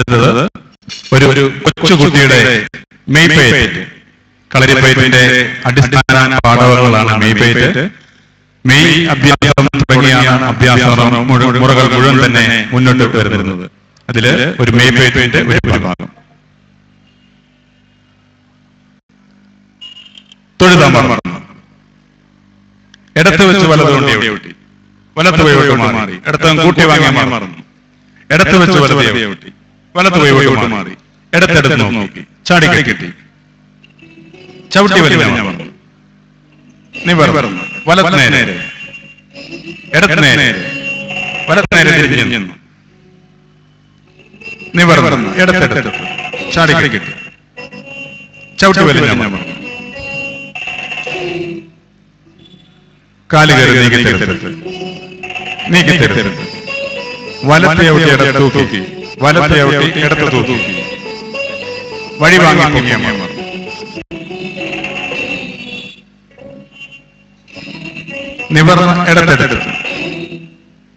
അടുത്തത് ഒരു കൊച്ചുകുട്ടിയുടെ മെയ്പേറ്റ്. കളരിപ്പയറ്റിന്റെ അടിസ്ഥാന പാഠങ്ങളാണ് മെയ്പേറ്റ്. മെയ് അഭ്യാസം തുടങ്ങിയാണ് അഭ്യാസ മുറകൾ മുഴുവൻ തന്നെ മുന്നോട്ട് വരുന്നത്. അതില് ഒരു മെയ്പേറ്റിന്റെ ഒരു ഭാഗം. തൊഴുതാമർന്നു, ഇടത്ത് വെച്ച് വലതുകൊണ്ട് ഊട്ടി, വലത്ത് വഴിയോട്ട് മാറി, ഇടത്ത് കൂട്ടി വാങ്ങി മറന്നു, ഇടത്ത് വെച്ച് വലത് ഊട്ടി, വലത്ത് വഴിയോട്ട് മാറി, ഇടത്തെടുത്ത് നോക്കി, ചാടി കെട്ടി, ചവിട്ടി വലിഞ്ഞു, നിവർന്നു, വലത്ത് നേരെ, ഇടത്ത് നേരെ, വലത്ത് നേരെ തിരിഞ്ഞു, നിവർന്നു, ഇടത്തെടുത്ത്, ചാടി കെട്ടി, ചവിട്ടി വലിഞ്ഞു, കാലുകയറി നീക്കിത്തെടുത്ത്, വലത്തെ ഔട്ടി ഇടത്ത് തൂക്കി, വലത്തെ ഔട്ടി ഇടത്ത് തൂക്കി, വഴി വാങ്ങി പൊങ്ങിയ നിവർന്ന് ഇടത്തെടുത്ത്,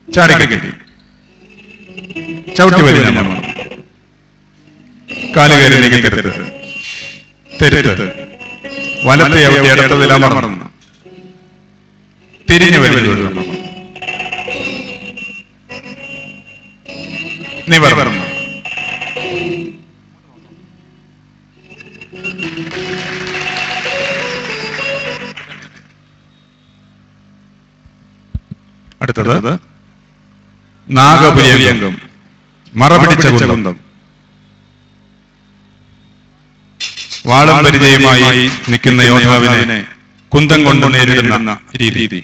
ചാടി കെട്ടി, ചവിട്ടി വലിഞ്ഞ കാലുകയറി നീക്കിത്തെടുത്ത്, തെരുത്ത്, വലത്തെ ഔട്ടി ഇടത്തതിലമർന്നു, തിരിഞ്ഞു വരുന്നു, നിവർന്നു, അടുത്തത് നാഗപര്യങ്കം, മറപിടിച്ച കുന്തം. വാളം പരിചയമായി നിൽക്കുന്ന യോദ്ധാവിനെ കുന്തം കൊണ്ട് നേരിടുന്ന രീതി.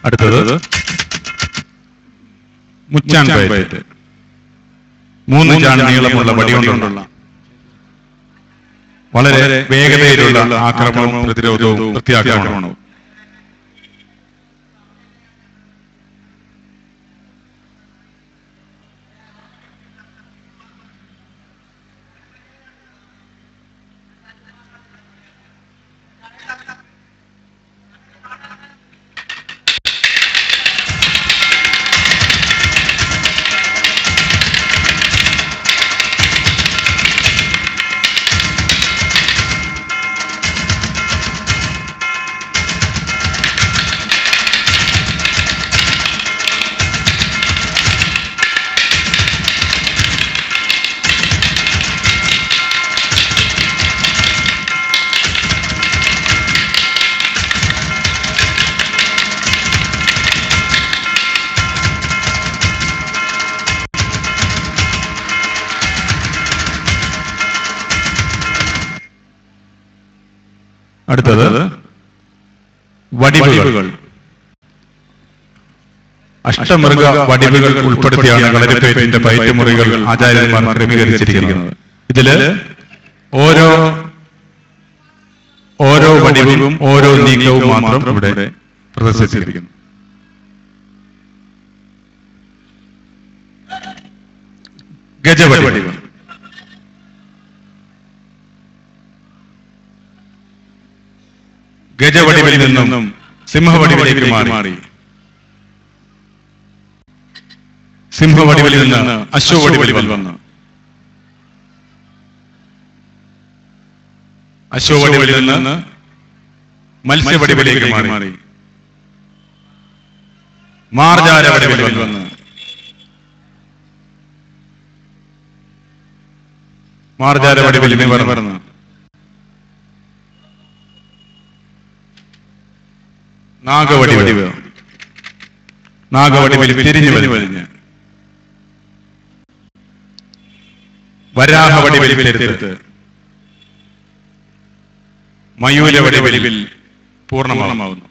അടുത്തത് മുച്ചാൻ പയറ്റ്. 3 ചാൺ നീളമുള്ള വടികൊണ്ടുള്ള വളരെ വേഗതയിലുള്ള ആക്രമണവും പ്രതിരോധവും പ്രത്യാക്രമണവും. അടുത്തത് വടിവുകൾ. അഷ്ടമൃഗ വടിവുകൾ ഉൾപ്പെടുത്തിയാണ് കളരിപ്പയറ്റിന്റെ പയറ്റുമുറികൾ ആചാര്യന്മാർ ക്രമീകരിച്ചിരിക്കുന്നത്. ഇതില് ഓരോ വടിവും ഓരോ നീക്കവും മാത്രം ഇവിടെ പ്രദർശിപ്പിച്ചിരിക്കുന്നു. ഗജവടിവ്. ഗജവടിവിൽ നിന്നും സിംഹവടിവിലേക്ക് മാറി. സിംഹവടിവിൽ നിന്ന് അശ്വവടിവിൽ വന്നു. അശ്വവടിവിൽ നിന്ന് മത്സ്യവടിവിലേക്ക് മാറി. മാർജാരവടിവിൽ വന്ന് മാർജാരവടിവിൽ നിവർന്ന് നാഗവടിവ്. നാഗവടിവിൽ തിരിഞ്ഞു വലിഞ്ഞ് വരാഹവടിവിൽ പെരുത്ത് മയൂരവടിവിൽ പൂർണ്ണമാവുന്നു.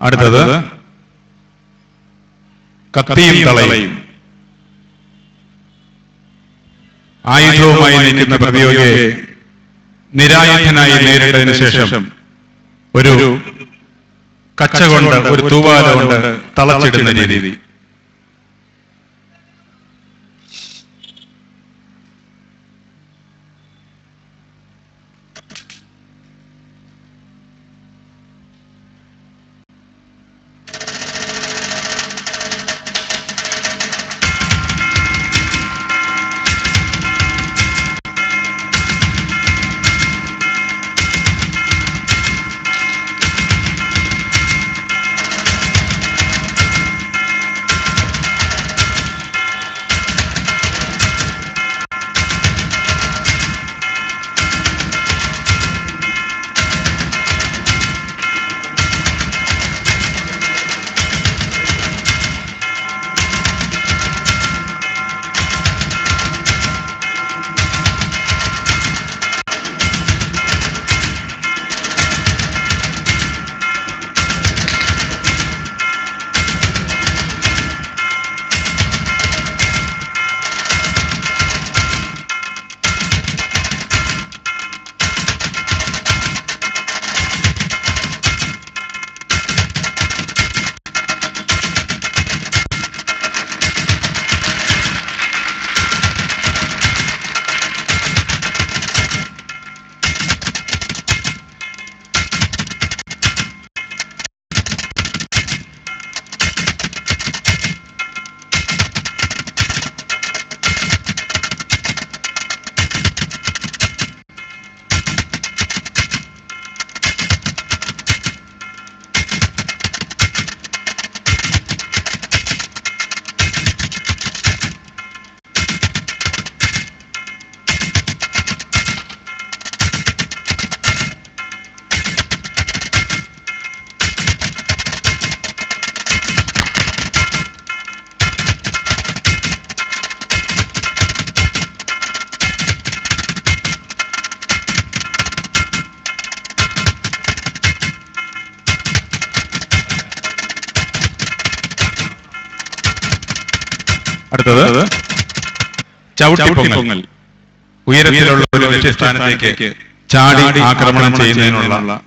അടുത്തത് കത്തിയും തളയും. ആയുധവുമായി നിൽക്കുന്ന പ്രതിയോഗിയെ നിരായുധനായി നേരിട്ടതിനു ശേഷം ഒരു കച്ച കൊണ്ട്, ഒരു തൂവാല കൊണ്ട് തളച്ചിടുന്ന രീതി. അടുത്തത് ചവിട്ടിപ്പൊങ്ങൽ. ഉയരത്തിലുള്ള ഒരു ലക്ഷ്യസ്ഥാനത്തേക്ക് ചാടി ആക്രമണം ചെയ്യുന്നതിനുള്ള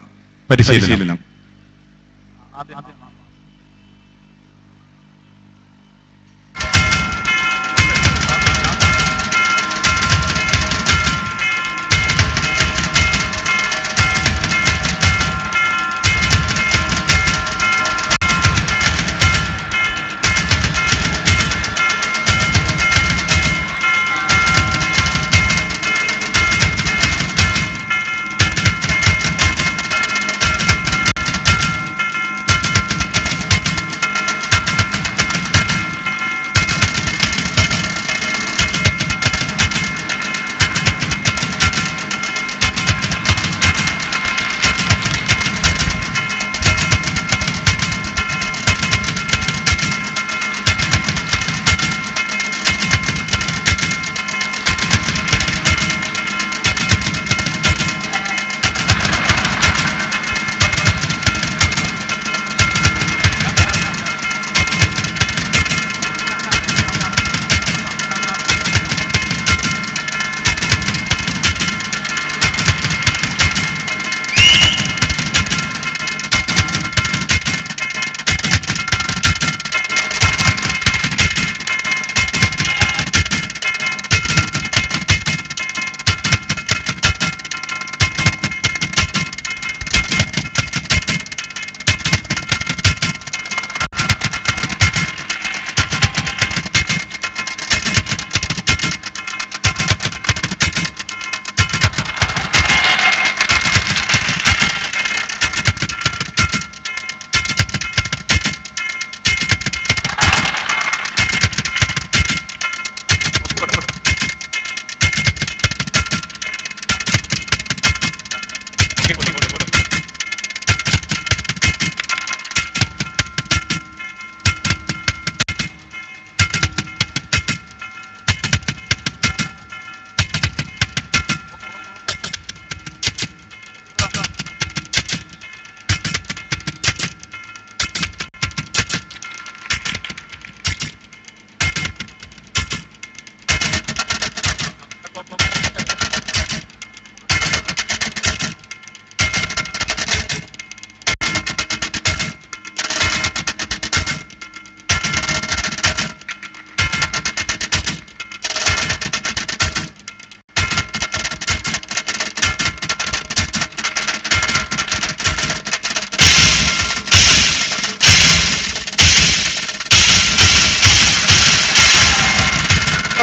പരിശീലനം.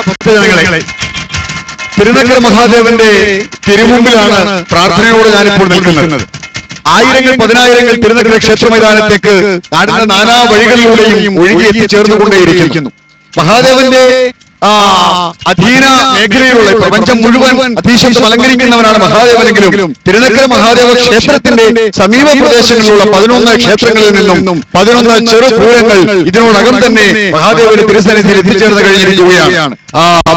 ഭക്തജനങ്ങളെ, തിരുനക്കര മഹാദേവന്റെ തിരുമുമ്പിലാണ് പ്രാർത്ഥനയോട് ഞാനിപ്പോൾ നിൽക്കുന്നത്. ആയിരങ്ങൾ പതിനായിരങ്ങൾ തിരുനക്കര ക്ഷേത്ര മൈതാനത്തേക്ക് നാടിന്റെ നാനാ വഴികളിലൂടെയും ഒഴുകി എത്തിച്ചേർന്നുകൊണ്ടേയിരിക്കുന്നു. മഹാദേവന്റെ അധീന മേഖലയിലുള്ള പ്രപഞ്ചം മുഴുവൻ അധീശത്വം അലങ്കരിക്കുന്നവനാണ് മഹാദേവനെങ്കിലും തിരുനക്കര മഹാദേവ ക്ഷേത്രത്തിന്റെ സമീപ പ്രദേശങ്ങളിലുള്ള 11 ക്ഷേത്രങ്ങളിൽ നിന്നും 11 ചെറുപൂരങ്ങൾ ഇതിനോടകം തന്നെ മഹാദേവന്റെ തിരുസന്നിധിയിൽ എത്തിച്ചേർന്ന് കഴിഞ്ഞിരിക്കുകയാണ്.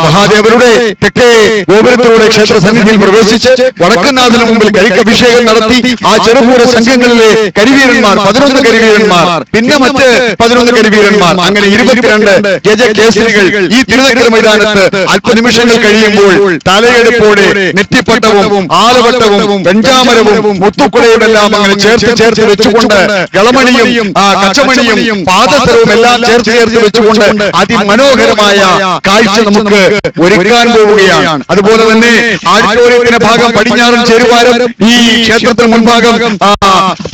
മഹാദേവരുടെ തെക്കേ ഗോപുരത്തിലൂടെ ക്ഷേത്ര സന്നിധിയിൽ പ്രവേശിച്ച് വടക്കനാഥന് മുമ്പിൽ കരിക്കഭിഷേകം നടത്തി ആ ചെറുപൂര സംഘങ്ങളിലെ കരിവീരന്മാർ 11 കരിവീരന്മാർ, പിന്നെ മറ്റ് 11 കരിവീരന്മാർ, അങ്ങനെ 22 ഗജകേസരികൾ ഈ തിരുനക്കര മൈതാനത്ത് അല്പനിമിഷങ്ങൾ കഴിയുമ്പോൾ തലയെടുപ്പോടെ നെറ്റിപ്പട്ടവും ആലവട്ടവും വെഞ്ചാമരവും മുത്തുക്കുടയോടെല്ലാം അങ്ങനെ ചേർത്ത് വെച്ചുകൊണ്ട് കളമണിയും കച്ചമണിയും പാദസരവും എല്ലാം ചേർത്ത് വെച്ചുകൊണ്ട് അതിമനോഹരമായ കാഴ്ച നമുക്ക് ഒരുക്കാൻ പോവുകയാണ്. അതുപോലെ തന്നെ ആഡിറ്റോറിയത്തിന്റെ ഭാഗം പടിഞ്ഞാറൻ ചേരുവാരം, ഈ ക്ഷേത്രത്തിന് മുൻഭാഗം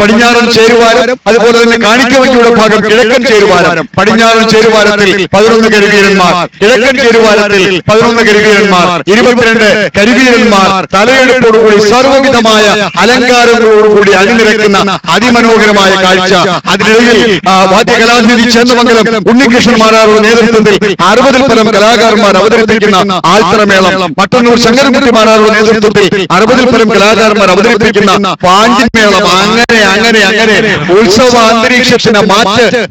പടിഞ്ഞാറൻ ചേരുവാരം, അതുപോലെ തന്നെ കാണിക്കവഞ്ചിയുടെ ഭാഗം കിഴക്കൻ ചേരുവാരം. പടിഞ്ഞാറൻ ചേരുവാരത്തിൽ 11 കരിവീരന്മാർ, കിഴക്കൻ ചേരുവാരത്തിൽ 11 കരിവീരന്മാർ, 22 കരിവീരന്മാർ തലയെടുപ്പോടുകൂടി സർവ്വവിധമായ അലങ്കാരങ്ങളോടുകൂടി അണിനിരക്കുന്ന അതിമനോഹരമായ കാഴ്ച. അതിനിടയിൽ വാദ്യകലാനിധി ചേന്നമംഗലം ഉണ്ണികൃഷ്ണൻ മാരാറുടെ നേതൃത്വത്തിൽ 60-ൽ പരം കലാകാരന്മാർ അവതരിപ്പിക്കുന്ന ആൽത്തറമേളം, മട്ടന്നൂർ ശങ്കരൻകുട്ടി മാരാറുടെ നേതൃത്വത്തിൽ 60-ൽ പരം കലാകാരന്മാർ അവതരിപ്പിക്കുന്ന പാഞ്ചിമേളം. അങ്ങനെ അങ്ങനെ അങ്ങനെ ഉത്സവ അന്തരീക്ഷത്തിന്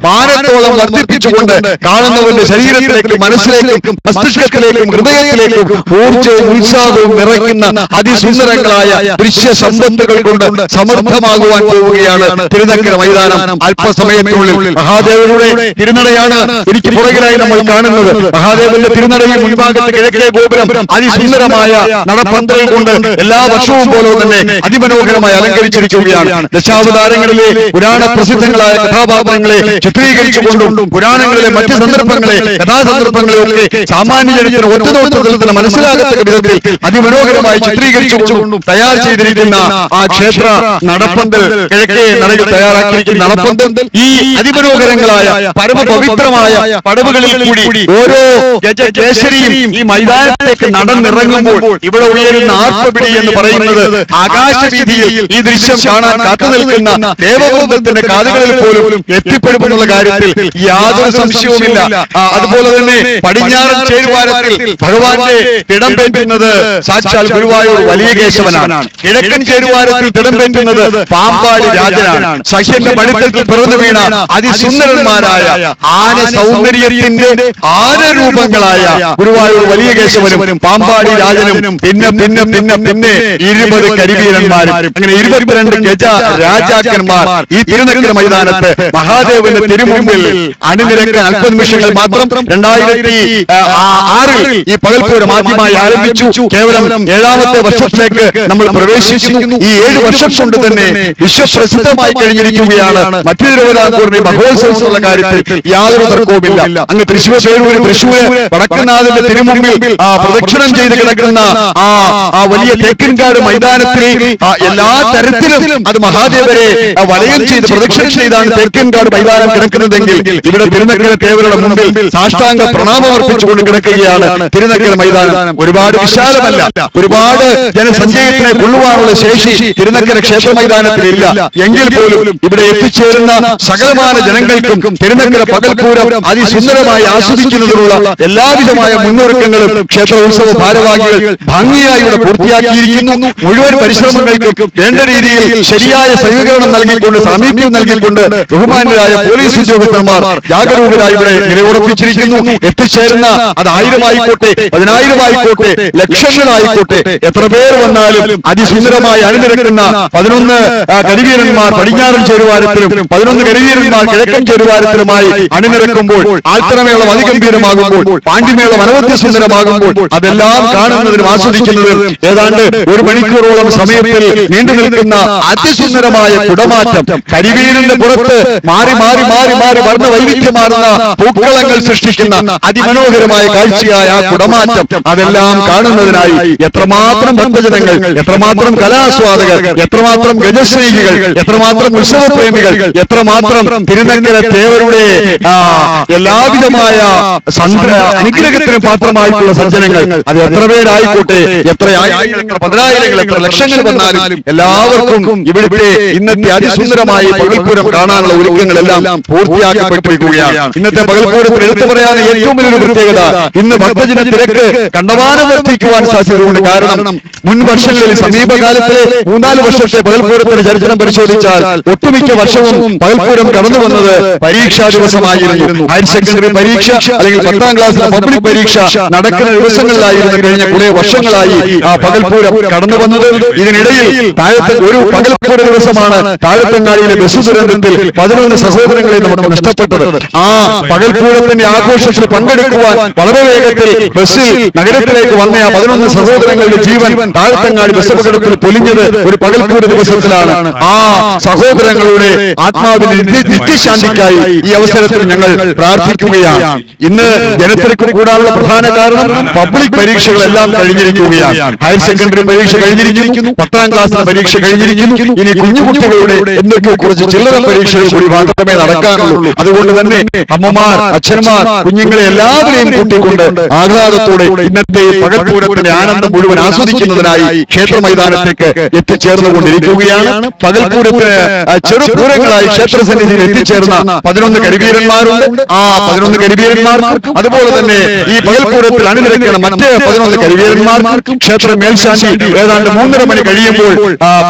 മാനത്തോളം വർദ്ധിപ്പിച്ചുകൊണ്ട് കാണുന്നവരുടെ ശരീരത്തിലേക്കും മനസ്സിലേക്കും മസ്തിഷ്കത്തിലേക്കും ഹൃദയത്തിലേക്കും ഊർജവും ഉത്സാഹവും നിറയ്ക്കുന്ന അതിസുന്ദരങ്ങളായ ദൃശ്യ സമ്പത്തുകൾ കൊണ്ട് സമൃദ്ധമാകുവാൻ പോവുകയാണ് തിരുനക്കര മൈതാനം. അല്പസമയത്തിനുള്ളിൽ മഹാദേവരുടെ തിരുനടയാണ് എനിക്ക് പുറകിലായി നമ്മൾ കാണുന്നത്. മഹാദേവന്റെ തിരുനടയിൽ മുൻഭാഗത്ത് കിഴക്കേ ഗോപുരം അതിസുന്ദരമായ നടപ്പന്തൽ കൊണ്ട് എല്ലാ വർഷവും പോലെ തന്നെ അതിമനോഹരമായി അലങ്കരിച്ചിരിക്കുകയാണ്. ദശാവതാരങ്ങളിലെ പുരാണ പ്രസിദ്ധങ്ങളായ കഥാപാത്രങ്ങളെ ചിത്രീകരിച്ചുകൊണ്ടും പുരാണങ്ങളിലെ മറ്റ് സന്ദർഭങ്ങളെ കഥാസന്ദർഭങ്ങളെ ഒക്കെ സാമാന്യ ജനത്തിന് ഒറ്റനോട്ടത്തിൽ മനസ്സിലാകത്തക്ക വിധത്തിൽ അതിമനോഹരമായി ചിത്രീകരിച്ചുകൊണ്ടും തയ്യാർ ചെയ്തിരിക്കുന്ന ആ ക്ഷേത്ര നടപ്പന്തൽ, കിഴക്കേ നടയിൽ തയ്യാറാക്കിയിരിക്കുന്ന നടപ്പന്തൽ ഈ അതിമനോഹരങ്ങളായ പരമപവിത്രമായ പടവുകളിൽ കൂടി ഓരോ ഗജകേസരിയും ഈ മൈതാനത്തേക്ക് നടന്നിറങ്ങുമ്പോൾ ഇവിടെ ഉയരുന്ന ആർപ്പപിടി എന്ന് പറയുന്നത് ആകാശവീതിയിൽ ഈ ദൃശ്യം കാണാൻ കാത്തു നിൽക്കുന്ന ദേവബോധത്തിന്റെ കാതുകളിൽ പോലും എത്തിപ്പെടുമെന്നുള്ള കാര്യത്തിൽ യാതൊരു സംശയവുമില്ല. അതുപോലെ തന്നെ പടിഞ്ഞാറൻ ചേരുവാരത്തിൽ ഭഗവാന്റെ തിടം പെറ്റുന്നത് സാക്ഷാൽ ഗുരുവായൂർ വലിയ കേശവനാണ്. കിഴക്കൻ ചേരുവാരത്തിൽ തിടം പെറ്റുന്നത് പാമ്പാടി രാജനാണ്. സഹ്യന്റെ പടിത്തത്തിൽ പിറന്നു വീണ അതിസുന്ദരന്മാരായ ആന സൗന്ദര്യത്തിന്റെ ആനരൂപങ്ങളായ ഗുരുവായൂർ വലിയ കേശവനും പാമ്പാടി രാജനും പിന്നെ പിന്നെ പിന്നെ പിന്നെ 20 കരിവീരന്മാരും, അങ്ങനെ 22 ഗജ രാജാക്കന്മാർ ഈ തിരുനക്കര മൈതാനത്ത് മഹാദേവന്റെ തിരുമുമ്പിൽ അണിനിരക്കാൻ അല്പനിമിഷങ്ങൾ മാത്രം. 2006-ൽ ഈ പകൽപ്പൂരം ആദ്യമായി ആരംഭിച്ചു. കേവലം 7ാമത്തെ വർഷത്തിലേക്ക് നമ്മൾ പ്രവേശിക്കുന്നു. ഈ 7 വർഷം കൊണ്ട് തന്നെ വിശ്വപ്രസിദ്ധമായി കഴിഞ്ഞിരിക്കുകയാണ് മറ്റു തിരുവിതാംകൂറിന്റെ മഹോത്സവത്തിലുള്ള കാര്യത്തിൽ യാതൊരു തർക്കവുമില്ല. അങ്ങ് തൃശ്ശൂർ വടക്കനാഥന്റെ തിരുമുമ്പിൽ പ്രദക്ഷിണം ചെയ്ത് കിടക്കുന്ന ആ വലിയ തേക്കിൻകാട് മൈതാനത്തിൽ എല്ലാ തരത്തിലും അത് മഹാദേവരെ വലയം ചെയ്ത് പ്രദക്ഷിണം ചെയ്താണ് തേക്കിൻകാട് മൈതാനം കിടക്കുന്നതെങ്കിൽ ഇവിടെ തിരുനക്കര ദേവരുടെ മുമ്പിൽ സാഷ്ടാംഗ പ്രണാമം അർപ്പിച്ചുകൊണ്ട് കിടക്കുകയാണ് തിരുനക്കര മൈതാനം. ഒരുപാട് വിശാലമല്ല, ഒരുപാട് ജനസഞ്ചയത്തിനെ കൊള്ളുവാനുള്ള ശേഷി തിരുനക്കര ക്ഷേത്ര മൈതാനത്തിലില്ല. എങ്കിൽ പോലും ഇവിടെ എത്തിച്ചേരുന്ന സകലമായ ജനങ്ങൾക്കും തിരുനക്കര പകൽപ്പൂരം അതിസുന്ദരമായി ആസ്വദിക്കുന്നതിനുള്ള എല്ലാവിധമായ മുന്നൊരുക്കങ്ങളും ക്ഷേത്ര ഉത്സവ ഭാരവാഹികൾ ഭംഗിയായി ഇവിടെ പൂർത്തിയാക്കിയിരിക്കുന്നു. മുഴുവൻ പരിശ്രമങ്ങൾക്കും വേണ്ട രീതിയിൽ ശരിയായ സഹകരണം നൽകിക്കൊണ്ട് സാമീപ്യം നൽകിക്കൊണ്ട് ബഹുമാന്യരായ പോലീസ് ഉദ്യോഗസ്ഥന്മാർ ജാഗരൂകരായി ഇവിടെ നിലയുറപ്പിച്ചിരിക്കുന്നു. എത്തിച്ചേരുന്ന അത് 1000 ആയിക്കോട്ടെ, 10,000 ആയിക്കോട്ടെ, ലക്ഷങ്ങളായിക്കോട്ടെ, എത്ര പേർ വന്നാലും അതിസുന്ദരമായി അണിനിരക്കുന്ന 11 കരിവീരന്മാർ പടിഞ്ഞാറൻ ചേരുവാരത്തിലും 11 കരിവീരന്മാർ കിഴക്കൻ ചേരുവാരത്തിലുമായി അണിനിരക്കുമ്പോൾ ആൽത്തറമേളം അതിഗംഭീരമാകുമ്പോൾ പാണ്ഡിമേളം അനവധ്യ സുന്ദരമാകുമ്പോൾ അതെല്ലാം കാണുന്നതിനും ആസ്വദിക്കുന്നതിനും ഏതാണ്ട് 1 മണിക്കൂറോളം സമയത്തിൽ നീണ്ടു നിൽക്കുന്ന അതിസുന്ദരമായ കുടമാറ്റം, കരിവീരന്റെ പുറത്ത് മാറി മാറി മാറി മാറി വർണ്ണ വൈവിധ്യമാർന്ന പൂക്കളങ്ങൾ സൃഷ്ടിക്കുന്ന അതിമനോഹര മനോഹരമായ കാഴ്ചയായ ആ കുടമാറ്റം അതെല്ലാം കാണുന്നതിനായി എത്രമാത്രം ഭക്തജനങ്ങൾ, എത്രമാത്രം കലാസ്വാദകർ, എത്രമാത്രം ഗജസ്നേഹികൾ, എത്രമാത്രം ഉത്സവപ്രേമികൾ, എത്രമാത്രം തിരുനക്കര തേവരുടെ എല്ലാവിധമായ അനുഗ്രഹത്തിന് പാത്രമായിട്ടുള്ള സജ്ജനങ്ങൾ, അത് എത്ര പേരായിക്കോട്ടെ, എത്ര ആയിരങ്ങൾ, എത്ര പതിനായിരങ്ങൾ, എത്ര ലക്ഷങ്ങൾ വന്നാലും എല്ലാവർക്കും ഇവിടുത്തെ ഇന്നത്തെ അതിസുന്ദരമായ പകൽപൂരം കാണാനുള്ള ഒരുക്കങ്ങളെല്ലാം പൂർത്തിയാക്കപ്പെട്ടിരിക്കുകയാണ്. ഇന്നത്തെ പകൽപൂരത്തിൽ എടുത്തു പറയാൻ ഏറ്റവും വലിയൊരു പ്രത്യേകത, ഇന്ന് ഭക്തജന തിരക്ക് കണ്ടമാനം വർദ്ധിക്കുവാൻ സാധ്യതയുണ്ട്. കാരണം മുൻ വർഷങ്ങളിൽ സമീപകാലത്തിലെ 3-4 വർഷത്തെ പകൽപൂരത്തിന്റെ ചരിത്രം പരിശോധിച്ചാൽ ഒട്ടുമിക്ക വർഷവും പകൽപൂരം കടന്നു വന്നത് പരീക്ഷാ ദിവസമായിരുന്നു. ഹയർ സെക്കൻഡറി പരീക്ഷ അല്ലെങ്കിൽ 10ാം ക്ലാസ്സിലെ പബ്ലിക് പരീക്ഷ നടക്കുന്ന ദിവസങ്ങളിലായിരുന്നു കഴിഞ്ഞ കുറെ വർഷങ്ങളായി ആ പകൽപൂരം കടന്നു വന്നത്. ഇതിനിടയിൽ ഒരു പകൽപൂര ദിവസമാണ് താഴത്തങ്ങാടിയിലെ ബസ് ദുരന്തത്തിൽ 11 സഹോദരങ്ങളെ നമുക്ക് നഷ്ടപ്പെട്ടത്. ആ പകൽപൂരത്തിന്റെ ആഘോഷത്തിൽ പങ്കെടുക്കുവാൻ വളരെ വേഗത്തിൽ ബസ്സിൽ നഗരത്തിലേക്ക് വന്ന ആ 11 സഹോദരങ്ങളുടെ ജീവൻ താഴത്തങ്ങാടി ബസ് അപകടത്തിൽ പൊലിഞ്ഞത് ഒരു പകൽപൂര ദിവസത്തിലാണ്. ആ സഹോദരങ്ങളുടെ ആത്മാവിന്റെ നിത്യശാന്തിക്കായി ഈ അവസരത്തിൽ ഞങ്ങൾ പ്രാർത്ഥിക്കുകയാണ്. ഇന്ന് ജനത്തിരക്ക് കൂടാനുള്ള പ്രധാന കാരണം പബ്ലിക് പരീക്ഷകളെല്ലാം കഴിഞ്ഞിരിക്കുകയാണ്. ഹയർ സെക്കൻഡറി പരീക്ഷ കഴിഞ്ഞിരിക്കുന്നു, 10ാം ക്ലാസ്സിലെ പരീക്ഷ കഴിഞ്ഞിരിക്കുന്നു. ഇനി കുഞ്ഞുകുട്ടികളുടെ എന്തൊക്കെയോ കുറച്ച് ചില്ലറ പരീക്ഷകൾ കൂടി മാത്രമേ നടക്കാനുള്ളൂ. അതുകൊണ്ട് തന്നെ അമ്മമാർ, അച്ഛന്മാർ, കുഞ്ഞുങ്ങളെ എല്ലാവരെയും കൂട്ടിക്കൊണ്ട് ആഹ്ലാദത്തോടെ ഇന്നത്തെ പകൽപൂരത്തിന്റെ ആനന്ദം മുഴുവൻ ആസ്വദിക്കുന്നതിനായി ക്ഷേത്ര മൈതാനത്തേക്ക് എത്തിച്ചേർന്നുകൊണ്ടിരിക്കുകയാണ്. പകൽപൂരത്തിന് ചെറുപൂരങ്ങളായി ക്ഷേത്രസന്നിധിയിൽ എത്തിച്ചേർന്ന 11 കരിവീരന്മാരുണ്ട്. ആ 11 കരിവീരന്മാർക്കും അതുപോലെ തന്നെ ഈ പകൽപൂരത്തിൽ അണിനിരക്കുന്ന മറ്റ് 11 കരിവീരന്മാർക്കും ക്ഷേത്ര മേൽശാന്തി ഏതാണ്ട് 3:30 മണി കഴിയുമ്പോൾ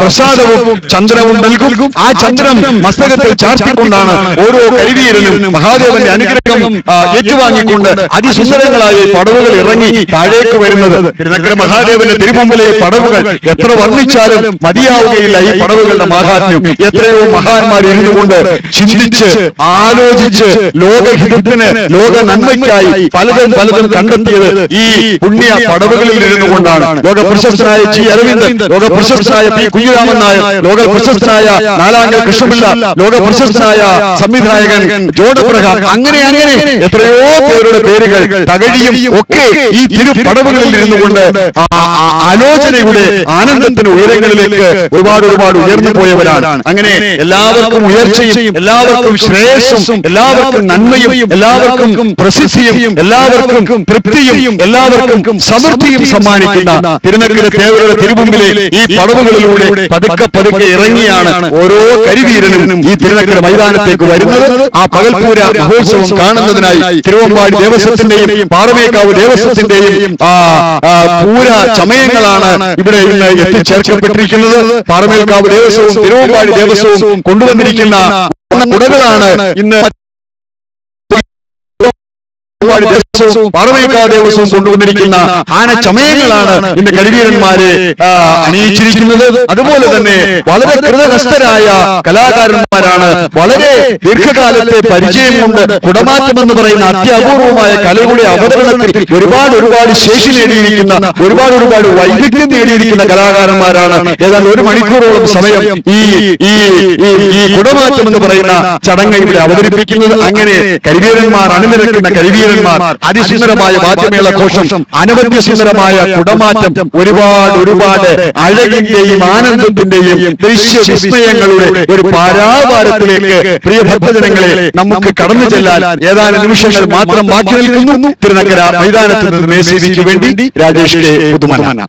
പ്രസാദവും ചന്ദ്രവും നൽകും. ആ ചന്ദ്രൻ മസ്തകത്തിൽ ചാർത്തിക്കൊണ്ടാണ് ഓരോ കരിവീരനും മഹാദേവന്റെ അനുഗ്രഹം ഏറ്റുവാങ്ങിക്കൊണ്ട് അതിസുന്ദരങ്ങളായ പടവുകൾ ഇറങ്ങി താഴേക്ക് വരുന്നത്. തിരുനക്കര മഹാദേവന്റെ തിരുമുമ്പിലെ പടവുകൾ എത്ര വർണ്ണിച്ചാലും മതിയാവുകയില്ല. ഈ പടവുകളുടെ മഹാത്മ്യം എത്രയോ മഹാന്മാർ ഇരുന്നുകൊണ്ട് ചിന്തിച്ച് ആലോചിച്ച് ലോകഹിതത്തിന്, ലോക നന്മയ്ക്കായി പലതും കണ്ടെത്തിയത് ഈ പുണ്യ പടവുകളിൽ ഇരുന്നു കൊണ്ടാണ്. ലോക പ്രശസ്തനായ ജി അരവിന്ദൻ, ലോക പ്രശസ്തനായ പി കുഞ്ഞിരാമൻ നായർ, ലോക പ്രശസ്തനായ നാലാങ്കൽ കൃഷ്ണപിള്ള, ലോക പ്രശസ്തനായ സംവിധായകൻ ജോൺ അബ്രഹാം, അങ്ങനെ എത്രയോ പേരുടെ പേരുകൾ തകഴിയും ഒക്കെ ഈ തിരുപടവുകളിൽ ഇരുന്നു കൊണ്ട് ആലോചനയുടെ ആനന്ദത്തിന് ഉയരങ്ങളിലേക്ക് ഒരുപാട് ഉയർന്നു പോയവരാണ്. അങ്ങനെ എല്ലാവർക്കും ഉയർച്ചയും, എല്ലാവർക്കും ശ്രേയസ്സും, എല്ലാവർക്കും നന്മയും, എല്ലാവർക്കും പ്രസിദ്ധിയും, എല്ലാവർക്കും തൃപ്തിയും, എല്ലാവർക്കും സമൃദ്ധിയും സമ്മാനിക്കുന്ന തിരുനക്കര തേവരുടെ തിരുമുമ്പിലെ ഈ പടവുകളിലൂടെ പതുക്കെ ഇറങ്ങിയാണ് ഓരോ കരിവീരനും ഈ തിരുനക്കര മൈതാനത്തേക്ക് വരുന്നത്. ആ പകൽപൂര മഹോത്സവം കാണുന്നതിനായി തിരുവമ്പാടി ദേവസ്വത്തിന്റെയും പാറമേക്കാവ് ദേവസ്വത്തിന്റെയും പൂര ചമയങ്ങളാണ് ഇവിടെ ഇന്ന് എത്തിച്ചേർക്കപ്പെട്ടിരിക്കുന്നത്. പാറമേൽക്കാവ് ദേവസ്വവും തിരുവമ്പാടി ദേവസ്വവും കൊണ്ടുവന്നിരിക്കുന്ന കുടകളാണ് ഇന്ന് പാറമേക്കാവ് ദേവസ്വം കൊണ്ടുവന്നിരിക്കുന്ന ആനച്ചമയങ്ങളാണ് ഇന്ന് കരിവീരന്മാരെ അണിയിച്ചിരിക്കുന്നത്. അതുപോലെ തന്നെ വളരെ കൃതഹസ്തരായ കലാകാരന്മാരാണ്. വളരെ ദീർഘകാലത്തെ പരിചയം കൊണ്ട് കുടമാറ്റം എന്ന് പറയുന്ന അത്യപൂർവമായ കലയുടെ അവതരണത്തിൽ ഒരുപാട് ശേഷി നേടിയിരിക്കുന്ന, ഒരുപാട് വൈവിധ്യം നേടിയിരിക്കുന്ന കലാകാരന്മാരാണ്. ഏതാണ്ട് 1 മണിക്കൂറോളം സമയം ഈ കുടമാറ്റം എന്ന് പറയുന്ന ചടങ്ങ് ഇവിടെ അവതരിപ്പിക്കുന്നത്. അങ്ങനെ കരിവീരന്മാർ അണിനിരക്കുന്ന കരിവീരന്മാർ, അതിസുന്ദരമായ വാദ്യമേള ഘോഷം, അനവധ്യ സുന്ദരമായ കുടമാറ്റം, ഒരുപാട് അഴകിന്റെയും ആനന്ദത്തിന്റെയും ദൃശ്യ വിസ്മയങ്ങളുടെ ഒരു പാരാവാരത്തിലേക്ക് പ്രിയ ഭക്തജനങ്ങളെ നമുക്ക് കടന്നു ചെല്ലാൻ ഏതാനും നിമിഷങ്ങൾ മാത്രം ബാക്കി നിൽക്കുന്നു. തിരുനക്കര മൈതാനത്തിൽ നിന്ന് ACVക്ക് വേണ്ടി രാജേഷ് കെ പുതുമന. കണ്ണട